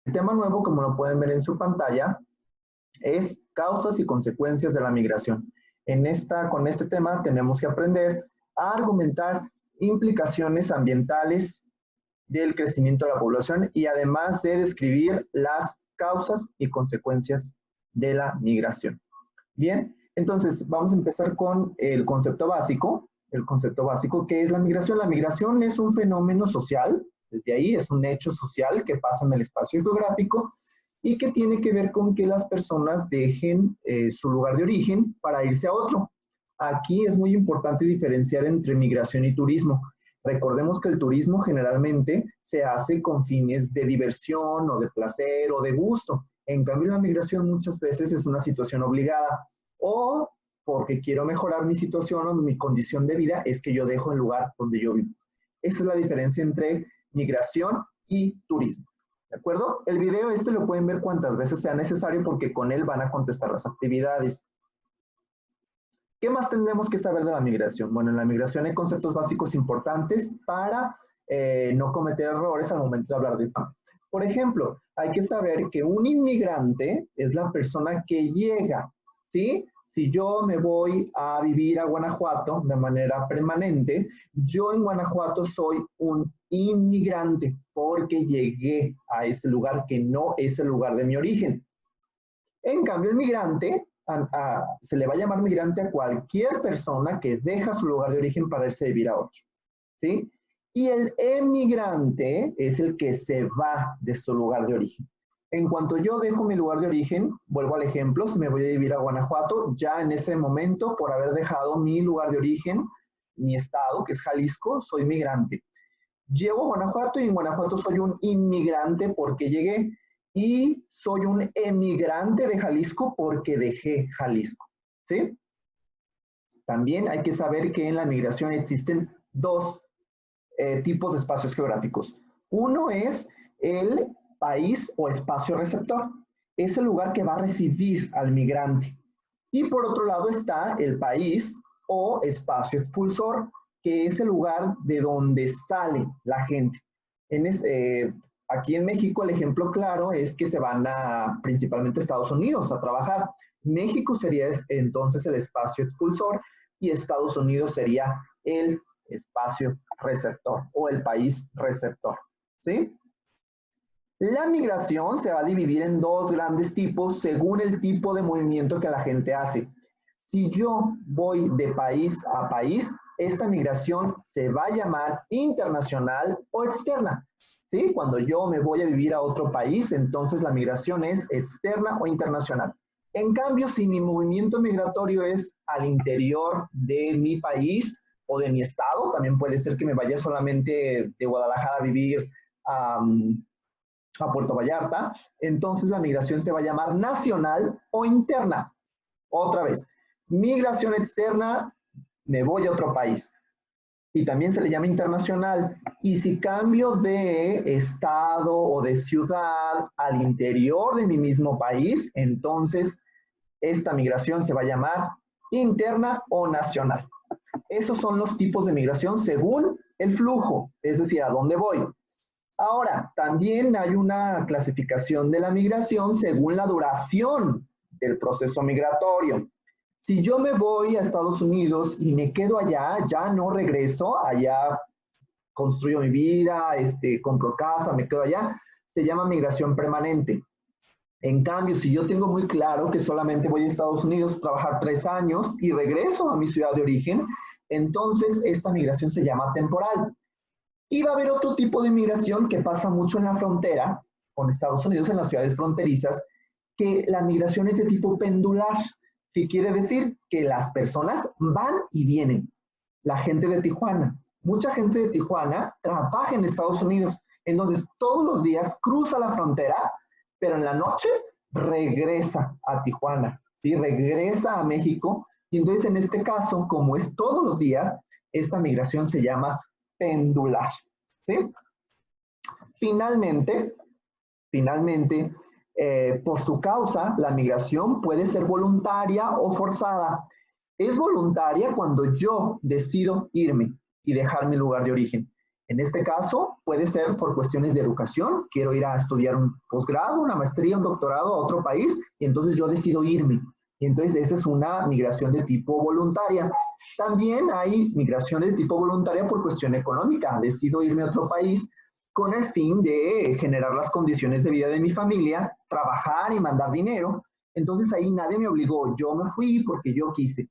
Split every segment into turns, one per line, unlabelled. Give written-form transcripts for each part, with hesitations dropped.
El tema nuevo, como lo pueden ver en su pantalla, es causas y consecuencias de la migración. Con este tema tenemos que aprender a argumentar implicaciones ambientales del crecimiento de la población y además de describir las causas y consecuencias de la migración. Bien, entonces vamos a empezar con el concepto básico. El concepto básico, ¿qué es la migración? La migración es un fenómeno social, desde ahí es un hecho social que pasa en el espacio geográfico y que tiene que ver con que las personas dejen su lugar de origen para irse a otro. Aquí es muy importante diferenciar entre migración y turismo. Recordemos que el turismo generalmente se hace con fines de diversión o de placer o de gusto. En cambio, la migración muchas veces es una situación obligada o porque quiero mejorar mi situación o mi condición de vida es que yo dejo el lugar donde yo vivo. Esa es la diferencia entre migración y turismo. ¿De acuerdo? El video lo pueden ver cuantas veces sea necesario porque con él van a contestar las actividades. ¿Qué más tenemos que saber de la migración? Bueno, en la migración hay conceptos básicos importantes para no cometer errores al momento de hablar de esto. Por ejemplo, hay que saber que un inmigrante es la persona que llega, ¿sí? Si yo me voy a vivir a Guanajuato de manera permanente, yo en Guanajuato soy un inmigrante porque llegué a ese lugar que no es el lugar de mi origen. En cambio, el migrante se le va a llamar migrante a cualquier persona que deja su lugar de origen para irse a vivir a otro, ¿sí? Y el emigrante es el que se va de su lugar de origen. En cuanto yo dejo mi lugar de origen, vuelvo al ejemplo, si me voy a vivir a Guanajuato, ya en ese momento, por haber dejado mi lugar de origen, mi estado, que es Jalisco, soy migrante. Llego a Guanajuato y en Guanajuato soy un inmigrante porque llegué y soy un emigrante de Jalisco porque dejé Jalisco, ¿sí? También hay que saber que en la migración existen dos tipos de espacios geográficos. Uno es el país o espacio receptor, es el lugar que va a recibir al migrante. Y por otro lado está el país o espacio expulsor, que es el lugar de donde sale la gente. Aquí en México el ejemplo claro es que se van principalmente a Estados Unidos a trabajar. México sería entonces el espacio expulsor y Estados Unidos sería el espacio receptor o el país receptor, ¿sí? La migración se va a dividir en dos grandes tipos según el tipo de movimiento que la gente hace. Si yo voy de país a país, esta migración se va a llamar internacional o externa, ¿sí? Cuando yo me voy a vivir a otro país, entonces la migración es externa o internacional. En cambio, si mi movimiento migratorio es al interior de mi país o de mi estado, también puede ser que me vaya solamente de Guadalajara a vivir a Puerto Vallarta, entonces la migración se va a llamar nacional o interna. Otra vez, migración externa, me voy a otro país. Y también se le llama internacional. Y si cambio de estado o de ciudad al interior de mi mismo país, entonces esta migración se va a llamar interna o nacional. Esos son los tipos de migración según el flujo, es decir, a dónde voy. Ahora, también hay una clasificación de la migración según la duración del proceso migratorio. Si yo me voy a Estados Unidos y me quedo allá, ya no regreso, allá construyo mi vida, compro casa, me quedo allá, se llama migración permanente. En cambio, si yo tengo muy claro que solamente voy a Estados Unidos a trabajar 3 años y regreso a mi ciudad de origen, entonces esta migración se llama temporal. Y va a haber otro tipo de migración que pasa mucho en la frontera con Estados Unidos, en las ciudades fronterizas, que la migración es de tipo pendular, que quiere decir que las personas van y vienen. La gente de Tijuana, mucha gente de Tijuana trabaja en Estados Unidos, entonces todos los días cruza la frontera, pero en la noche regresa a Tijuana, ¿sí? Regresa a México, y entonces en este caso, como es todos los días, esta migración se llama pendular, ¿sí? Finalmente, por su causa, la migración puede ser voluntaria o forzada. Es voluntaria cuando yo decido irme y dejar mi lugar de origen. En este caso, puede ser por cuestiones de educación. Quiero ir a estudiar un posgrado, una maestría, un doctorado a otro país, y entonces yo decido irme. Y entonces esa es una migración de tipo voluntaria. También hay migraciones de tipo voluntaria por cuestión económica. Decido irme a otro país con el fin de generar las condiciones de vida de mi familia, trabajar y mandar dinero. Entonces ahí nadie me obligó, yo me fui porque yo quise.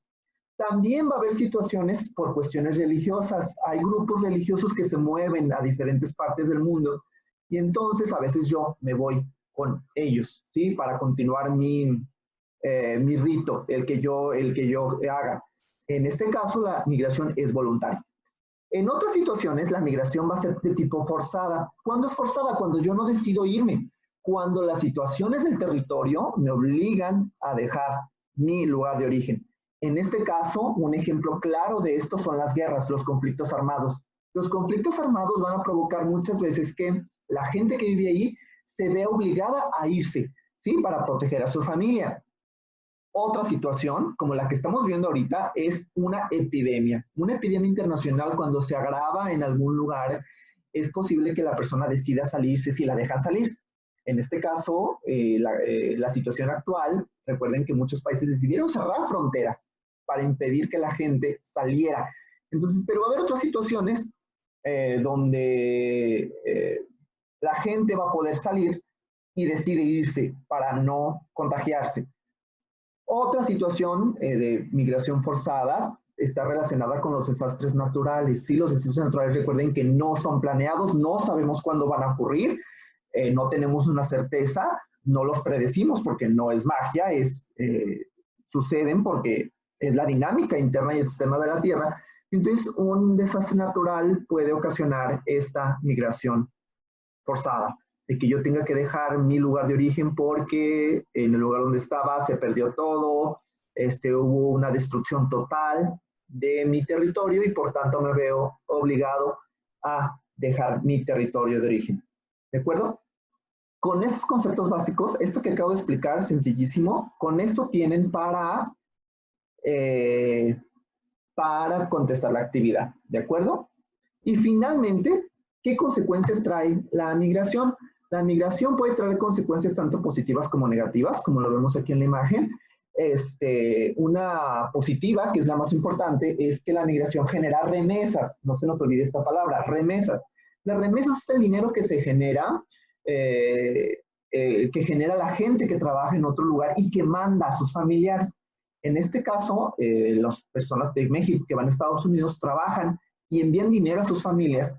También va a haber situaciones por cuestiones religiosas. Hay grupos religiosos que se mueven a diferentes partes del mundo y entonces a veces yo me voy con ellos, ¿sí? Para continuar mi rito, el que yo haga. En este caso, la migración es voluntaria. En otras situaciones, la migración va a ser de tipo forzada. ¿Cuándo es forzada? Cuando yo no decido irme. Cuando las situaciones del territorio me obligan a dejar mi lugar de origen. En este caso, un ejemplo claro de esto son las guerras, los conflictos armados. Los conflictos armados van a provocar muchas veces que la gente que vive ahí se ve obligada a irse, ¿sí? Para proteger a su familia. Otra situación, como la que estamos viendo ahorita, es una epidemia. Una epidemia internacional, cuando se agrava en algún lugar, es posible que la persona decida salirse si la dejan salir. En este caso, la situación actual, recuerden que muchos países decidieron cerrar fronteras para impedir que la gente saliera. Entonces, pero va a haber otras situaciones donde la gente va a poder salir y decide irse para no contagiarse. Otra situación de migración forzada está relacionada con los desastres naturales. Sí, los desastres naturales, recuerden que no son planeados, no sabemos cuándo van a ocurrir, no tenemos una certeza, no los predecimos porque no es magia, suceden porque es la dinámica interna y externa de la Tierra. Entonces, un desastre natural puede ocasionar esta migración forzada, de que yo tenga que dejar mi lugar de origen porque en el lugar donde estaba se perdió todo, hubo una destrucción total de mi territorio y por tanto me veo obligado a dejar mi territorio de origen. ¿De acuerdo? Con estos conceptos básicos, esto que acabo de explicar, sencillísimo, con esto tienen para contestar la actividad. ¿De acuerdo? Y finalmente, ¿qué consecuencias trae la migración? La migración puede traer consecuencias tanto positivas como negativas, como lo vemos aquí en la imagen. Una positiva, que es la más importante, es que la migración genera remesas. No se nos olvide esta palabra, remesas. Las remesas es el dinero que se genera, que genera la gente que trabaja en otro lugar y que manda a sus familiares. En este caso, las personas de México que van a Estados Unidos trabajan y envían dinero a sus familias.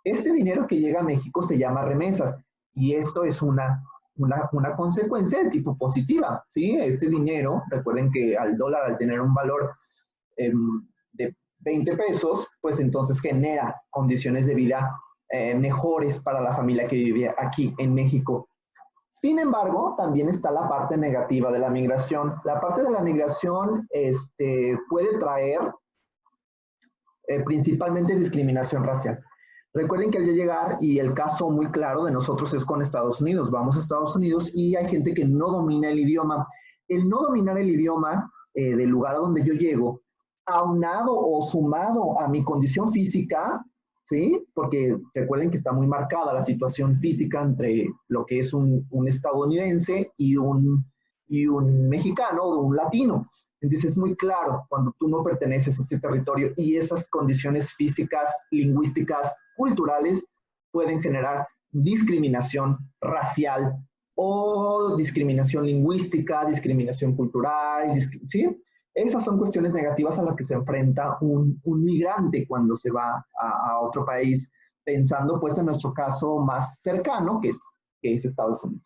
Este dinero que llega a México se llama remesas y esto es una consecuencia de tipo positiva, ¿sí? Este dinero, recuerden que al dólar, al tener un valor de 20 pesos, pues entonces genera condiciones de vida mejores para la familia que vive aquí en México. Sin embargo, también está la parte negativa de la migración. La parte de la migración puede traer principalmente discriminación racial. Recuerden que al yo llegar, y el caso muy claro de nosotros es con Estados Unidos, vamos a Estados Unidos y hay gente que no domina el idioma. El no dominar el idioma del lugar a donde yo llego, aunado o sumado a mi condición física, ¿sí? Porque recuerden que está muy marcada la situación física entre lo que es un estadounidense y un mexicano o un latino. Entonces es muy claro cuando tú no perteneces a ese territorio y esas condiciones físicas, lingüísticas, culturales pueden generar discriminación racial o discriminación lingüística, discriminación cultural, ¿sí? Esas son cuestiones negativas a las que se enfrenta un migrante cuando se va a otro país, pensando pues en nuestro caso más cercano, que es Estados Unidos.